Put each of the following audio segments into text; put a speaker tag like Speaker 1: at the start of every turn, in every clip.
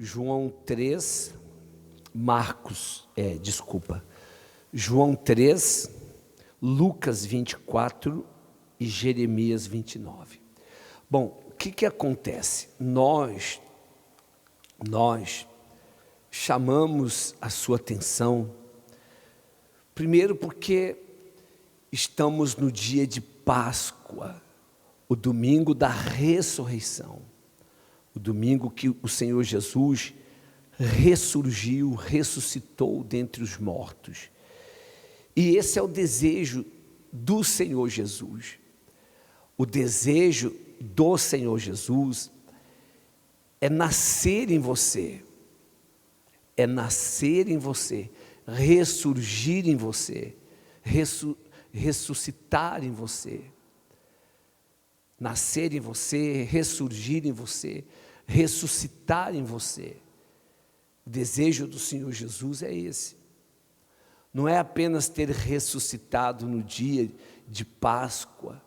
Speaker 1: João 3, Lucas 24 e Jeremias 29. Bom, o que acontece? Nós chamamos a sua atenção, primeiro porque estamos no dia de Páscoa, o domingo da ressurreição, o domingo que o Senhor Jesus ressuscitou dentre os mortos. E esse é o desejo do Senhor Jesus. O desejo do Senhor Jesus é nascer em você, ressurgir em você, ressuscitar em você, nascer em você, ressurgir em você, ressuscitar em você. O desejo do Senhor Jesus é esse. Não é apenas ter ressuscitado no dia de Páscoa,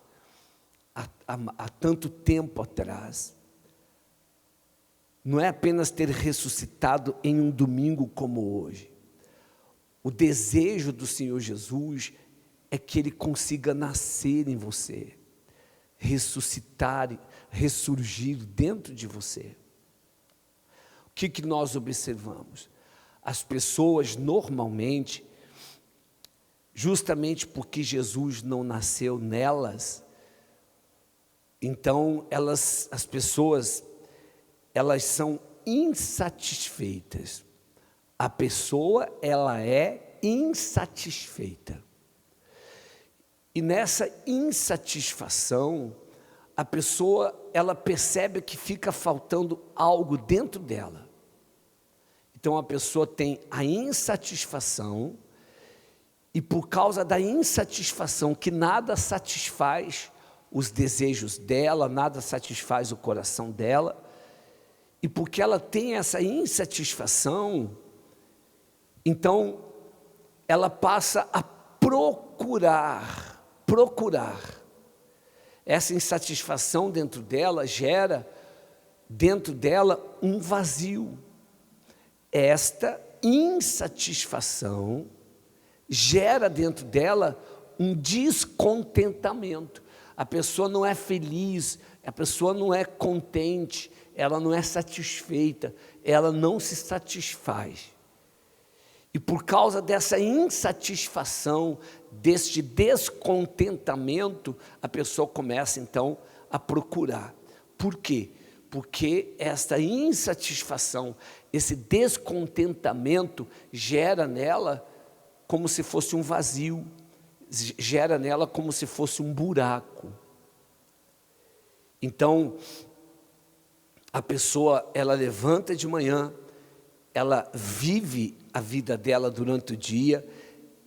Speaker 1: há tanto tempo atrás. Não é apenas ter ressuscitado em um domingo como hoje. O desejo do Senhor Jesus é que Ele consiga nascer em você, ressuscitar, ressurgir dentro de você. O que nós observamos? As pessoas normalmente, justamente porque Jesus não nasceu nelas, então as pessoas são insatisfeitas. A pessoa, ela é insatisfeita. E nessa insatisfação, a pessoa, ela percebe que fica faltando algo dentro dela. Então a pessoa tem a insatisfação, e por causa da insatisfação, que nada satisfaz os desejos dela, nada satisfaz o coração dela, e porque ela tem essa insatisfação, então ela passa a procurar. Essa insatisfação dentro dela gera dentro dela um vazio. Esta insatisfação gera dentro dela um descontentamento. A pessoa não é feliz, a pessoa não é contente, ela não é satisfeita, ela não se satisfaz. E por causa dessa insatisfação, deste descontentamento, a pessoa começa então a procurar. Por quê? Porque esta insatisfação, esse descontentamento gera nela como se fosse um vazio, gera nela como se fosse um buraco. Então, a pessoa, ela levanta de manhã, ela vive a vida dela durante o dia,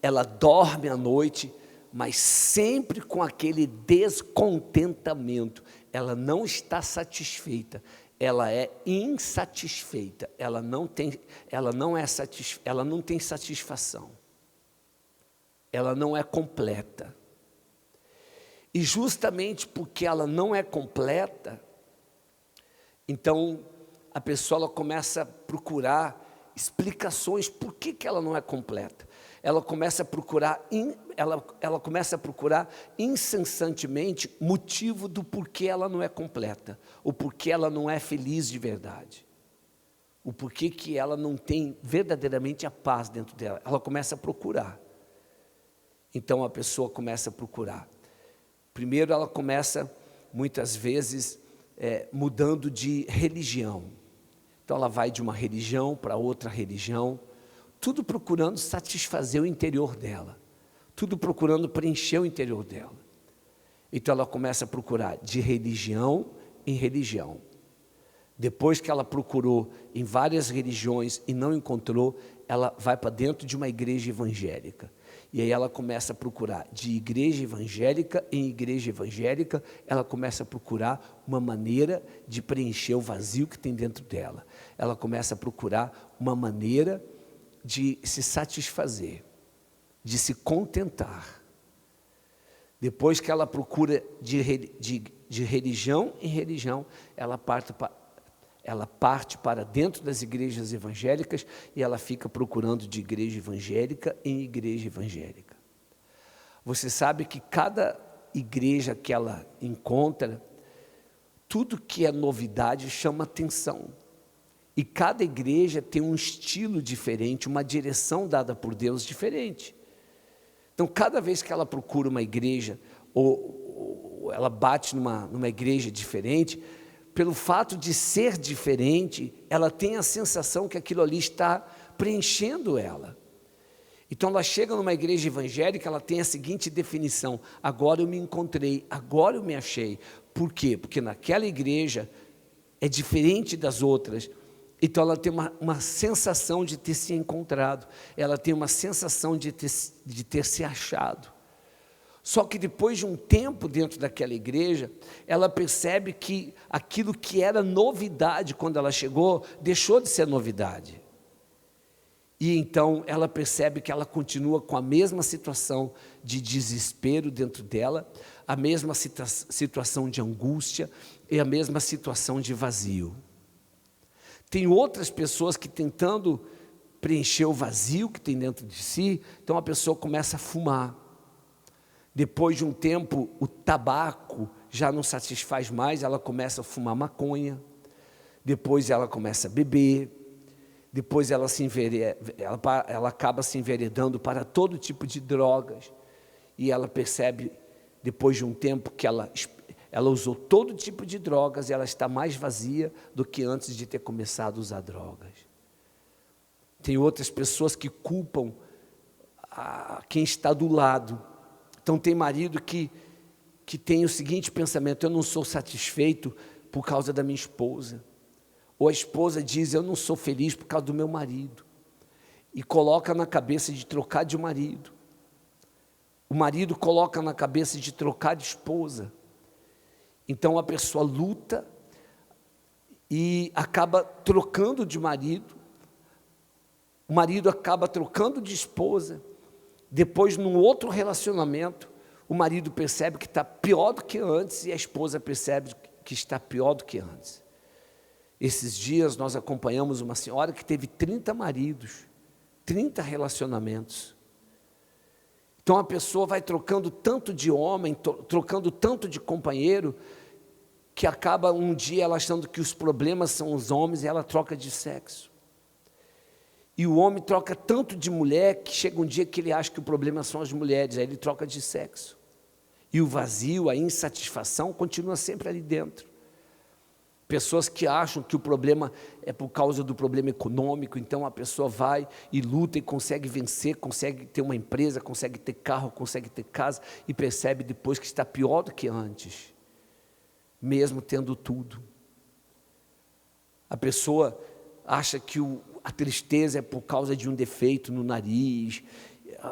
Speaker 1: ela dorme à noite, mas sempre com aquele descontentamento. Ela não está satisfeita, ela é insatisfeita, ela não tem satisfação, ela não é completa. E justamente porque ela não é completa, então a pessoa ela começa a procurar explicações por que ela não é completa. Ela começa a procurar incessantemente motivo do porquê ela não é completa, o porquê ela não é feliz de verdade, o porquê que ela não tem verdadeiramente a paz dentro dela. Ela começa a procurar. Então a pessoa começa a procurar. Primeiro ela começa, muitas vezes, mudando de religião. Então ela vai de uma religião para outra religião, tudo procurando satisfazer o interior dela, tudo procurando preencher o interior dela. Então ela começa a procurar de religião em religião. Depois que ela procurou em várias religiões e não encontrou, ela vai para dentro de uma igreja evangélica. E aí ela começa a procurar de igreja evangélica em igreja evangélica, ela começa a procurar uma maneira de preencher o vazio que tem dentro dela. Ela começa a procurar uma maneira de se satisfazer, de se contentar. Depois que ela procura de religião em religião, ela parte Ela parte para dentro das igrejas evangélicas e ela fica procurando de igreja evangélica em igreja evangélica. Você sabe que cada igreja que ela encontra, tudo que é novidade chama atenção. E cada igreja tem um estilo diferente, uma direção dada por Deus diferente. Então, cada vez que ela procura uma igreja, ou ela bate numa igreja diferente, pelo fato de ser diferente, ela tem a sensação que aquilo ali está preenchendo ela. Então ela chega numa igreja evangélica, ela tem a seguinte definição: agora eu me encontrei, agora eu me achei. Por quê? Porque naquela igreja é diferente das outras. Então ela tem uma sensação de ter se encontrado, ela tem uma sensação de ter se achado. Só que depois de um tempo dentro daquela igreja, ela percebe que aquilo que era novidade quando ela chegou, deixou de ser novidade. E então ela percebe que ela continua com a mesma situação de desespero dentro dela, a mesma situação de angústia e a mesma situação de vazio. Tem outras pessoas que, tentando preencher o vazio que tem dentro de si, então a pessoa começa a fumar. Depois de um tempo, o tabaco já não satisfaz mais, ela começa a fumar maconha, depois ela começa a beber, depois ela acaba se enveredando para todo tipo de drogas, e ela percebe, depois de um tempo, que ela usou todo tipo de drogas, e ela está mais vazia do que antes de ter começado a usar drogas. Tem outras pessoas que culpam quem está do lado. Então tem marido que tem o seguinte pensamento: eu não sou satisfeito por causa da minha esposa. Ou a esposa diz: eu não sou feliz por causa do meu marido. E coloca na cabeça de trocar de marido. O marido coloca na cabeça de trocar de esposa. Então a pessoa luta e acaba trocando de marido. O marido acaba trocando de esposa. Depois, num outro relacionamento, o marido percebe que está pior do que antes e a esposa percebe que está pior do que antes. Esses dias nós acompanhamos uma senhora que teve 30 maridos, 30 relacionamentos. Então a pessoa vai trocando tanto de homem, trocando tanto de companheiro, que acaba um dia ela achando que os problemas são os homens e ela troca de sexo. E o homem troca tanto de mulher que chega um dia que ele acha que o problema são as mulheres, aí ele troca de sexo. E o vazio, a insatisfação continua sempre ali dentro. Pessoas que acham que o problema é por causa do problema econômico, então a pessoa vai e luta e consegue vencer, consegue ter uma empresa, consegue ter carro, consegue ter casa e percebe depois que está pior do que antes, mesmo tendo tudo. A pessoa acha que a tristeza é por causa de um defeito no nariz,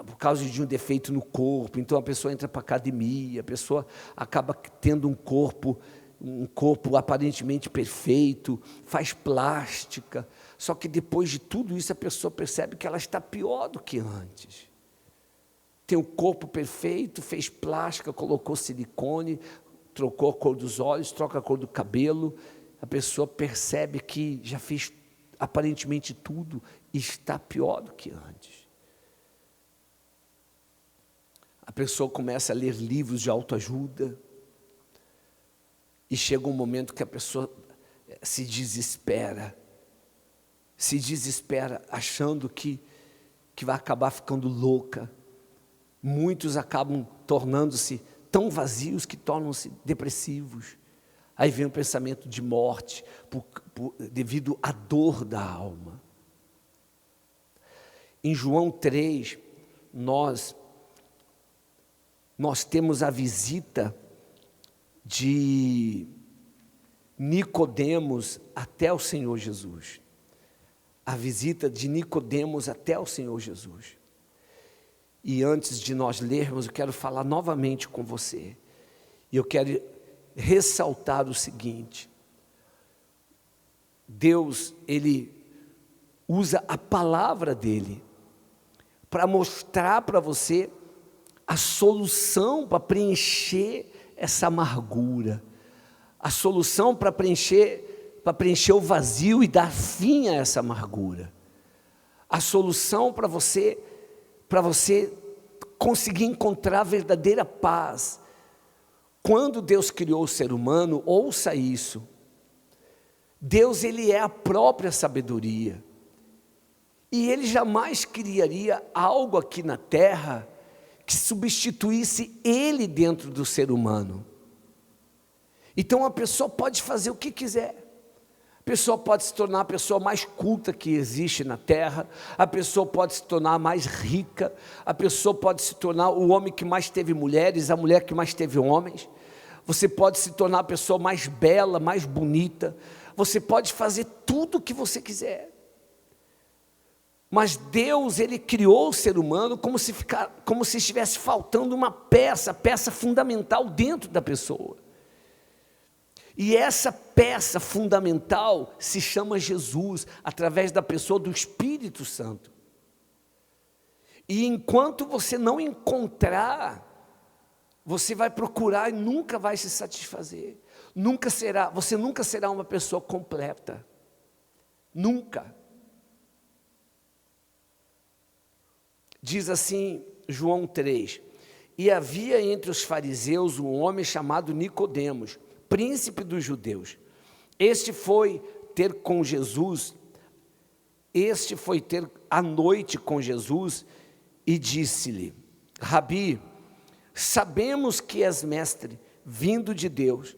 Speaker 1: por causa de um defeito no corpo, então a pessoa entra para a academia, a pessoa acaba tendo um corpo aparentemente perfeito, faz plástica, só que depois de tudo isso a pessoa percebe que ela está pior do que antes. Tem o corpo perfeito, fez plástica, colocou silicone, trocou a cor dos olhos, troca a cor do cabelo, a pessoa percebe que já fez aparentemente tudo e está pior do que antes. A pessoa começa a ler livros de autoajuda e chega um momento que a pessoa se desespera achando que vai acabar ficando louca. Muitos acabam tornando-se tão vazios que tornam-se depressivos. Aí vem o pensamento de morte, devido à dor da alma. Em João 3, nós temos a visita de Nicodemos até o Senhor Jesus. A visita de Nicodemos até o Senhor Jesus. E antes de nós lermos, eu quero falar novamente com você. E eu quero ressaltar o seguinte: Deus, Ele usa a palavra dEle para mostrar para você a solução para preencher essa amargura, a solução para preencher preencher o vazio e dar fim a essa amargura. A solução para você conseguir encontrar a verdadeira paz. Quando Deus criou o ser humano, ouça isso. Deus, Ele é a própria sabedoria. E Ele jamais criaria algo aqui na terra que substituísse Ele dentro do ser humano. Então a pessoa pode fazer o que quiser. A pessoa pode se tornar a pessoa mais culta que existe na terra, a pessoa pode se tornar mais rica, a pessoa pode se tornar o homem que mais teve mulheres, a mulher que mais teve homens, você pode se tornar a pessoa mais bela, mais bonita, você pode fazer tudo o que você quiser. Mas Deus, Ele criou o ser humano como se estivesse faltando uma peça fundamental dentro da pessoa. E essa peça fundamental se chama Jesus, através da pessoa do Espírito Santo. E enquanto você não encontrar, você vai procurar e nunca vai se satisfazer. Você nunca será uma pessoa completa. Nunca. Diz assim João 3, e havia entre os fariseus um homem chamado Nicodemos, príncipe dos judeus. Este foi ter a noite com Jesus e disse-lhe, Rabi, sabemos que és mestre, vindo de Deus,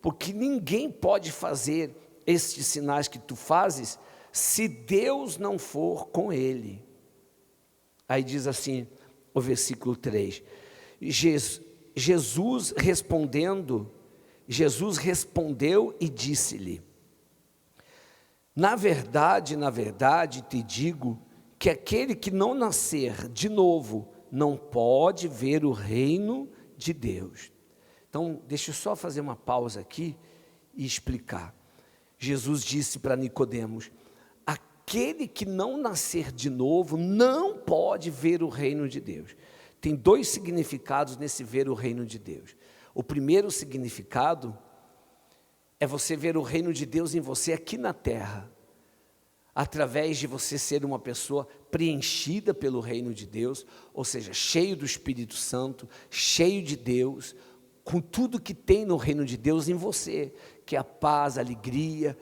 Speaker 1: porque ninguém pode fazer estes sinais que tu fazes, se Deus não for com ele. Aí diz assim, o versículo 3, Jesus respondeu e disse-lhe, na verdade te digo, que aquele que não nascer de novo, não pode ver o reino de Deus. Então, deixa eu só fazer uma pausa aqui e explicar. Jesus disse para Nicodemos, aquele que não nascer de novo, não pode ver o reino de Deus. Tem dois significados nesse ver o reino de Deus. O primeiro significado é você ver o reino de Deus em você aqui na terra, através de você ser uma pessoa preenchida pelo reino de Deus, ou seja, cheio do Espírito Santo, cheio de Deus, com tudo que tem no reino de Deus em você, que é a paz, a alegria,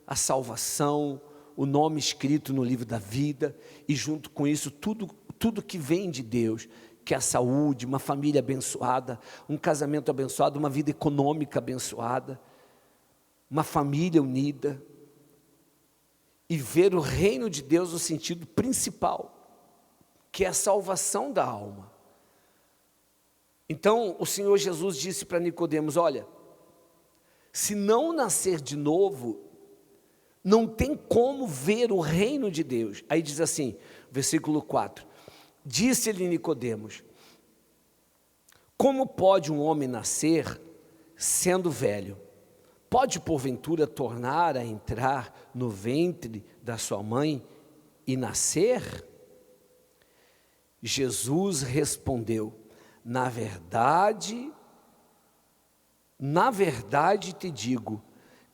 Speaker 1: a salvação, o nome escrito no livro da vida, e junto com isso tudo que vem de Deus, que é a saúde, uma família abençoada, um casamento abençoado, uma vida econômica abençoada, uma família unida, e ver o reino de Deus no sentido principal, que é a salvação da alma. Então o Senhor Jesus disse para Nicodemos, olha, se não nascer de novo, não tem como ver o reino de Deus. Aí diz assim, versículo 4, disse-lhe Nicodemos, como pode um homem nascer sendo velho? Pode porventura tornar a entrar no ventre da sua mãe e nascer? Jesus respondeu, na verdade te digo,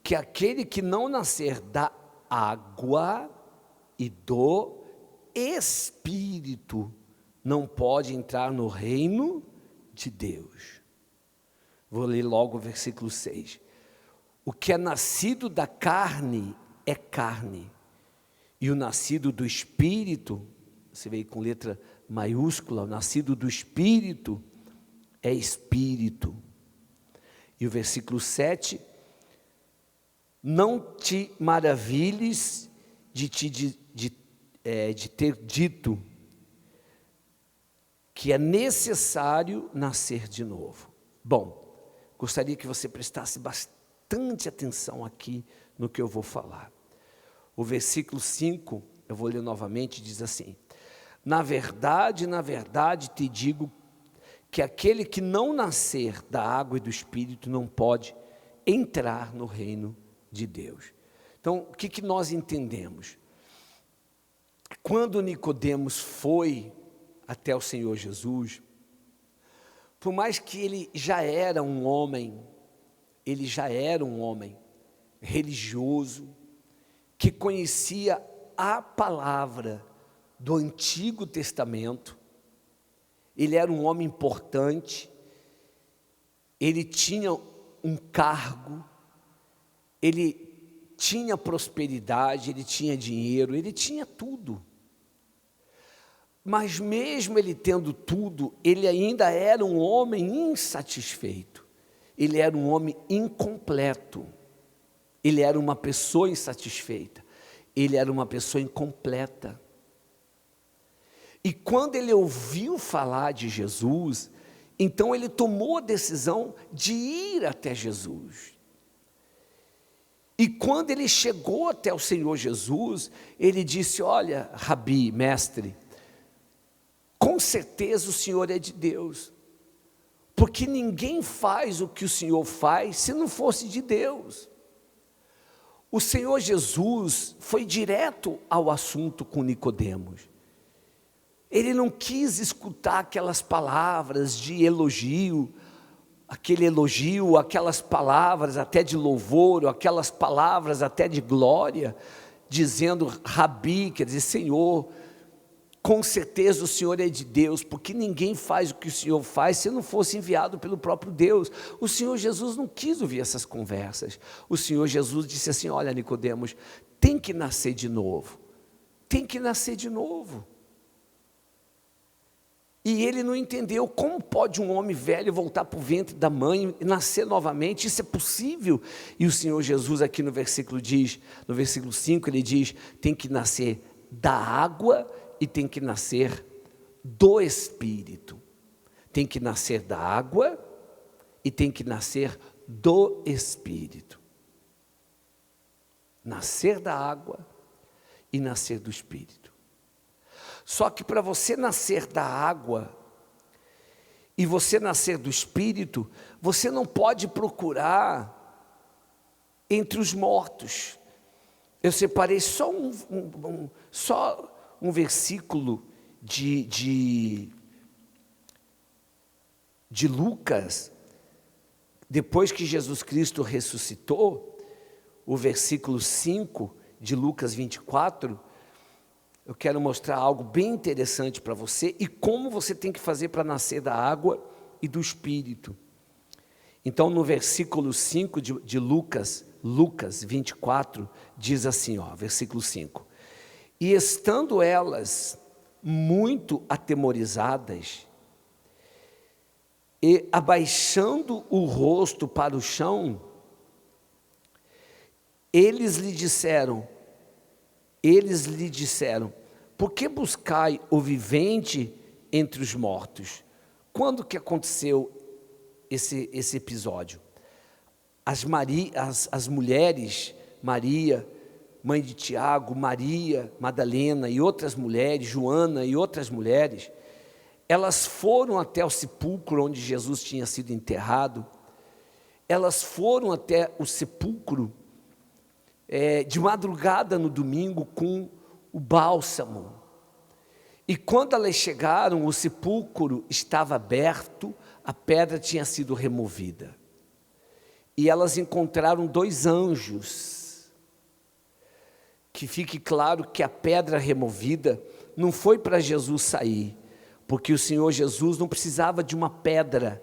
Speaker 1: que aquele que não nascer da água e do Espírito não pode entrar no reino de Deus. Vou ler logo o versículo 6. O que é nascido da carne é carne, e o nascido do Espírito, você vê com letra maiúscula, o nascido do Espírito é Espírito. E o versículo 7, não te maravilhes de ter dito que é necessário nascer de novo. Bom, gostaria que você prestasse bastante atenção aqui no que eu vou falar. O versículo 5, eu vou ler novamente, diz assim, na verdade te digo que aquele que não nascer da água e do Espírito não pode entrar no reino de Deus. Então, o que nós entendemos? Quando Nicodemos foi até o Senhor Jesus, por mais que ele já era um homem, religioso, que conhecia a palavra do Antigo Testamento. Ele era um homem importante, ele tinha um cargo, ele tinha prosperidade, ele tinha dinheiro, ele tinha tudo. Mas mesmo ele tendo tudo, ele ainda era um homem insatisfeito. Ele era um homem incompleto. Ele era uma pessoa insatisfeita. Ele era uma pessoa incompleta. E quando ele ouviu falar de Jesus, então ele tomou a decisão de ir até Jesus. E quando ele chegou até o Senhor Jesus, ele disse: olha, Rabi, mestre, com certeza o Senhor é de Deus, porque ninguém faz o que o Senhor faz se não fosse de Deus. O Senhor Jesus foi direto ao assunto com Nicodemos. Ele não quis escutar aquelas palavras de elogio, aquelas palavras até de louvor, ou aquelas palavras até de glória, dizendo Rabi, quer dizer, Senhor, com certeza o Senhor é de Deus, porque ninguém faz o que o Senhor faz se não fosse enviado pelo próprio Deus. O Senhor Jesus não quis ouvir essas conversas. O Senhor Jesus disse assim: olha, Nicodemos, tem que nascer de novo, tem que nascer de novo. E ele não entendeu como pode um homem velho voltar para o ventre da mãe e nascer novamente. Isso é possível? E o Senhor Jesus aqui no versículo 5, ele diz: tem que nascer da água e tem que nascer do Espírito. Tem que nascer da água e tem que nascer do Espírito. Nascer da água e nascer do Espírito. Só que para você nascer da água e você nascer do Espírito, você não pode procurar entre os mortos. Eu separei só um versículo de Lucas, depois que Jesus Cristo ressuscitou, o versículo 5 de Lucas 24, eu quero mostrar algo bem interessante para você e como você tem que fazer para nascer da água e do Espírito. Então, no versículo 5 de Lucas 24, diz assim, versículo 5: e estando elas muito atemorizadas, e abaixando o rosto para o chão, eles lhe disseram, por que buscai o vivente entre os mortos? Quando que aconteceu esse episódio? As mulheres, Maria, mãe de Tiago, Maria, Madalena e outras mulheres, Joana e outras mulheres, elas foram até o sepulcro onde Jesus tinha sido enterrado. Elas foram até o sepulcro de madrugada no domingo com o bálsamo. E quando elas chegaram, o sepulcro estava aberto, a pedra tinha sido removida. E elas encontraram 2 anjos. Que fique claro que a pedra removida não foi para Jesus sair, porque o Senhor Jesus não precisava de uma pedra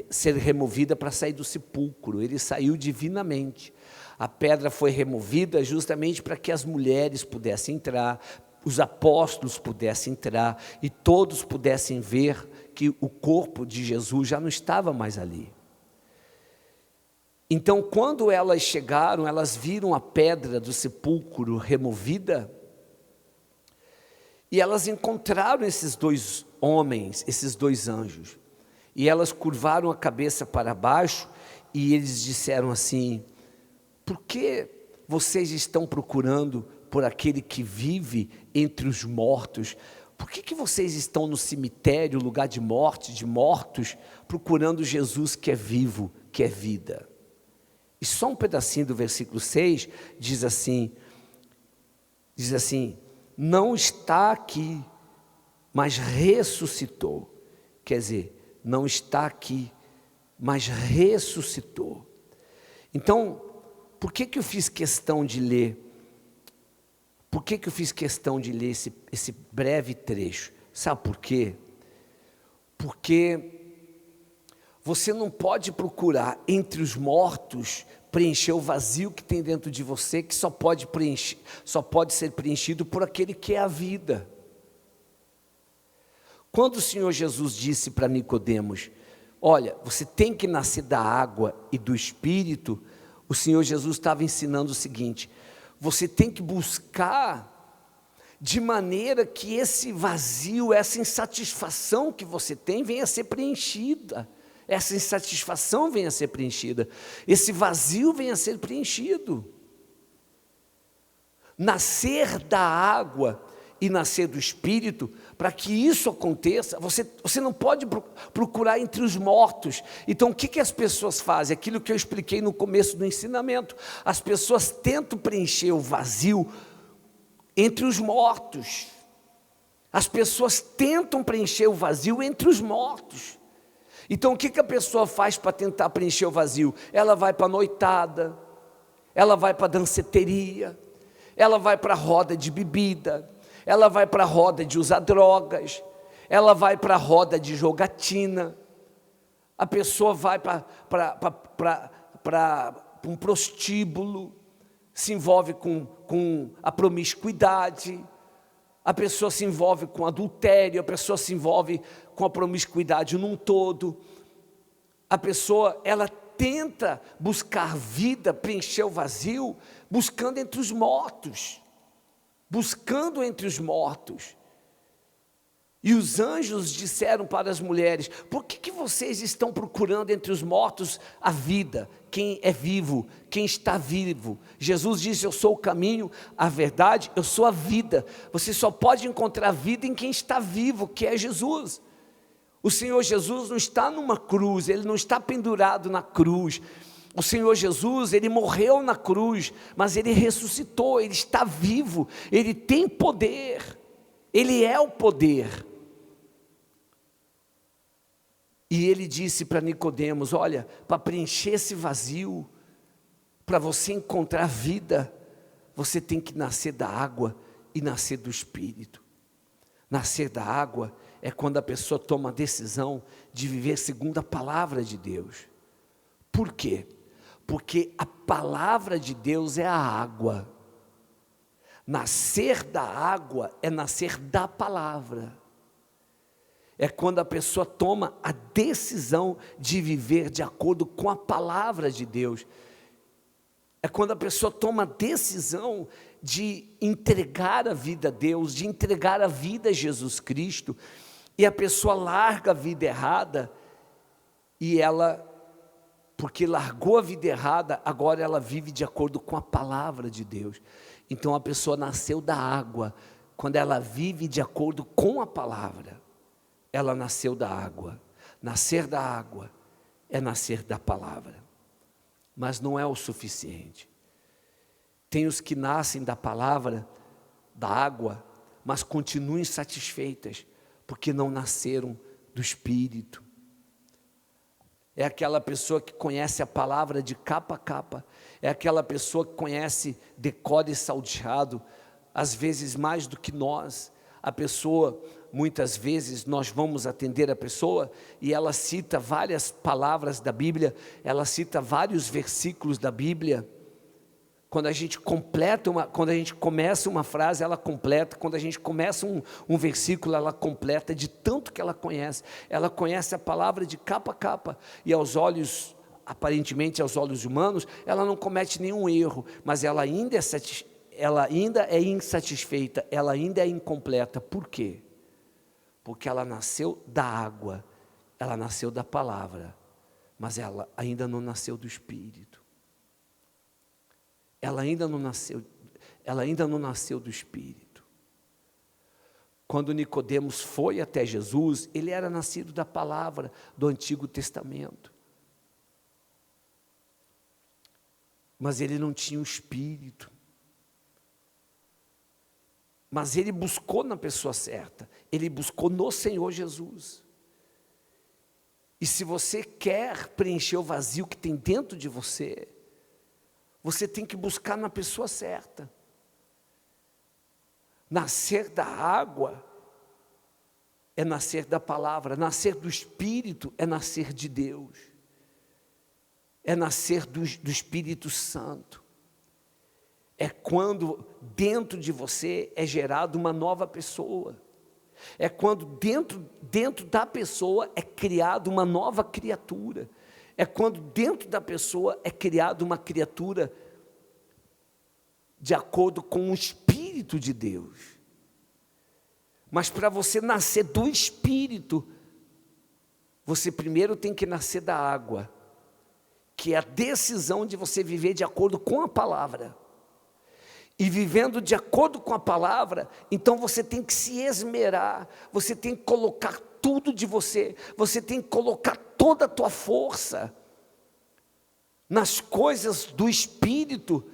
Speaker 1: ser removida para sair do sepulcro, ele saiu divinamente. A pedra foi removida justamente para que as mulheres pudessem entrar, os apóstolos pudessem entrar e todos pudessem ver que o corpo de Jesus já não estava mais ali. Então, quando elas chegaram, elas viram a pedra do sepulcro removida e elas encontraram esses 2 homens, esses 2 anjos. E elas curvaram a cabeça para baixo e eles disseram assim: por que vocês estão procurando por aquele que vive entre os mortos? Por que vocês estão no cemitério, lugar de morte, de mortos, procurando Jesus que é vivo, que é vida? E só um pedacinho do versículo 6 diz assim, não está aqui, mas ressuscitou. Quer dizer, não está aqui, mas ressuscitou. Então, Por que eu fiz questão de ler? Por que eu fiz questão de ler esse breve trecho? Sabe por quê? Porque você não pode procurar entre os mortos preencher o vazio que tem dentro de você, que só pode ser preenchido por aquele que é a vida. Quando o Senhor Jesus disse para Nicodemos, olha, você tem que nascer da água e do Espírito, o Senhor Jesus estava ensinando o seguinte: você tem que buscar de maneira que esse vazio, essa insatisfação que você tem venha a ser preenchida. Essa insatisfação venha a ser preenchida. Esse vazio venha a ser preenchido. Nascer da água e nascer do Espírito, para que isso aconteça, você não pode procurar entre os mortos. Então o que as pessoas fazem? Aquilo que eu expliquei no começo do ensinamento. As pessoas tentam preencher o vazio entre os mortos. As pessoas tentam preencher o vazio entre os mortos. Então o que a pessoa faz para tentar preencher o vazio? Ela vai para a noitada, ela vai para a danceteria, ela vai para a roda de bebida, ela vai para a roda de usar drogas, ela vai para a roda de jogatina, a pessoa vai para um prostíbulo, se envolve com a promiscuidade, a pessoa se envolve com adultério, a pessoa se envolve com a promiscuidade num todo, a pessoa, ela tenta buscar vida, preencher o vazio, buscando entre os mortos, e os anjos disseram para as mulheres, por que vocês estão procurando entre os mortos a vida, quem é vivo, quem está vivo? Jesus disse, eu sou o caminho, a verdade, eu sou a vida. Você só pode encontrar vida em quem está vivo, que é Jesus. O Senhor Jesus não está numa cruz, Ele não está pendurado na cruz. O Senhor Jesus, Ele morreu na cruz, mas Ele ressuscitou, Ele está vivo, Ele tem poder, Ele é o poder. E Ele disse para Nicodemos, olha, para preencher esse vazio, para você encontrar vida, você tem que nascer da água e nascer do Espírito. Nascer da água é quando a pessoa toma a decisão de viver segundo a palavra de Deus. Por quê? Porque a palavra de Deus é a água. Nascer da água é nascer da palavra. É quando a pessoa toma a decisão de viver de acordo com a palavra de Deus. É quando a pessoa toma a decisão de entregar a vida a Deus, de entregar a vida a Jesus Cristo, e a pessoa larga a vida errada, e ela, porque largou a vida errada, agora ela vive de acordo com a palavra de Deus. Então a pessoa nasceu da água, quando ela vive de acordo com a palavra, ela nasceu da água. Nascer da água é nascer da palavra, mas não é o suficiente. Tem os que nascem da palavra, da água, mas continuam insatisfeitas, porque não nasceram do Espírito. É aquela pessoa que conhece a palavra de capa a capa, é aquela pessoa que conhece decora e salteado, às vezes mais do que nós. A pessoa, muitas vezes nós vamos atender a pessoa e ela cita várias palavras da Bíblia, ela cita vários versículos da Bíblia. Quando a gente começa uma frase, ela completa. Quando a gente começa um versículo, ela completa de tanto que ela conhece. Ela conhece a palavra de capa a capa. E aos olhos, aparentemente aos olhos humanos, ela não comete nenhum erro, mas ela ainda é insatisfeita, ela ainda é incompleta. Por quê? Porque ela nasceu da água, ela nasceu da palavra, mas ela ainda não nasceu do Espírito. Ela ainda não nasceu do Espírito. Quando Nicodemos foi até Jesus, ele era nascido da palavra do Antigo Testamento. Mas ele não tinha o Espírito. Mas ele buscou na pessoa certa, ele buscou no Senhor Jesus. E se você quer preencher o vazio que tem dentro de você, Você tem que buscar na pessoa certa. Nascer da água é nascer da palavra, nascer do Espírito é nascer de Deus, é nascer do Espírito Santo. É quando dentro de você é gerada uma nova pessoa, é quando dentro da pessoa é criada uma nova criatura, é quando dentro da pessoa é criada uma criatura de acordo com o Espírito de Deus. Mas para você nascer do Espírito, você primeiro tem que nascer da água, que é a decisão de você viver de acordo com a palavra. E vivendo de acordo com a palavra, então você tem que se esmerar, você tem que colocar tudo de você, você tem que colocar toda a tua força nas coisas do Espírito,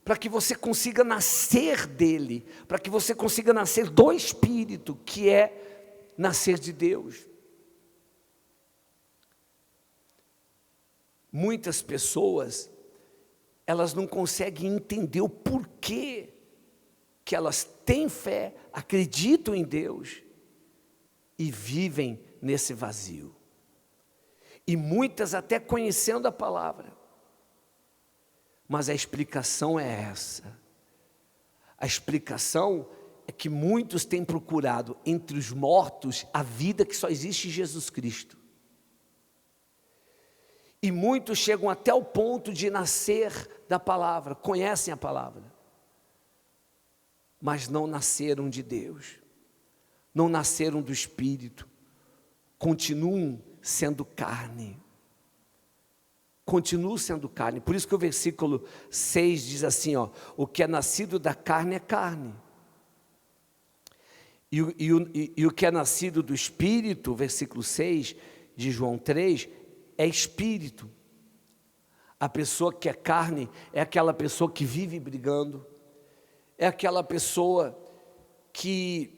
Speaker 1: para que você consiga nascer dele, para que você consiga nascer do Espírito, que é nascer de Deus. Muitas pessoas, elas não conseguem entender o porquê que elas têm fé, acreditam em Deus e vivem nesse vazio. E muitas até conhecendo a palavra, mas a explicação é essa. A explicação é que muitos têm procurado entre os mortos a vida que só existe em Jesus Cristo. E muitos chegam até o ponto de nascer da palavra, conhecem a palavra, mas não nasceram de Deus, não nasceram do Espírito, continuam sendo carne. Continuam sendo carne. Por isso que o versículo 6 diz assim, o que é nascido da carne é carne. E o que é nascido do Espírito, versículo 6 de João 3, é Espírito. A pessoa que é carne é aquela pessoa que vive brigando, é aquela pessoa que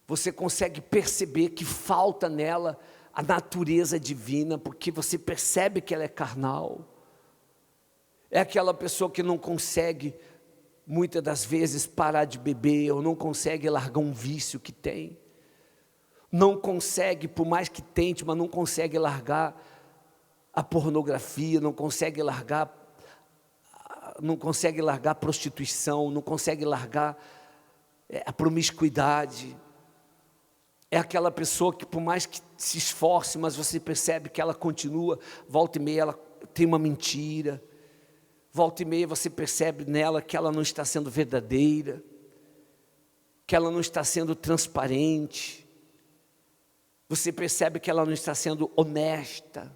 Speaker 1: você consegue perceber que falta nela a natureza divina, porque você percebe que ela é carnal. É aquela pessoa que não consegue, muitas das vezes, parar de beber, ou não consegue largar um vício que tem. Não consegue, por mais que tente, mas não consegue largar a pornografia, não consegue largar a prostituição, não consegue largar a promiscuidade. É aquela pessoa que, por mais que se esforce, mas você percebe que ela continua, volta e meia ela tem uma mentira, volta e meia você percebe nela que ela não está sendo verdadeira, que ela não está sendo transparente, você percebe que ela não está sendo honesta.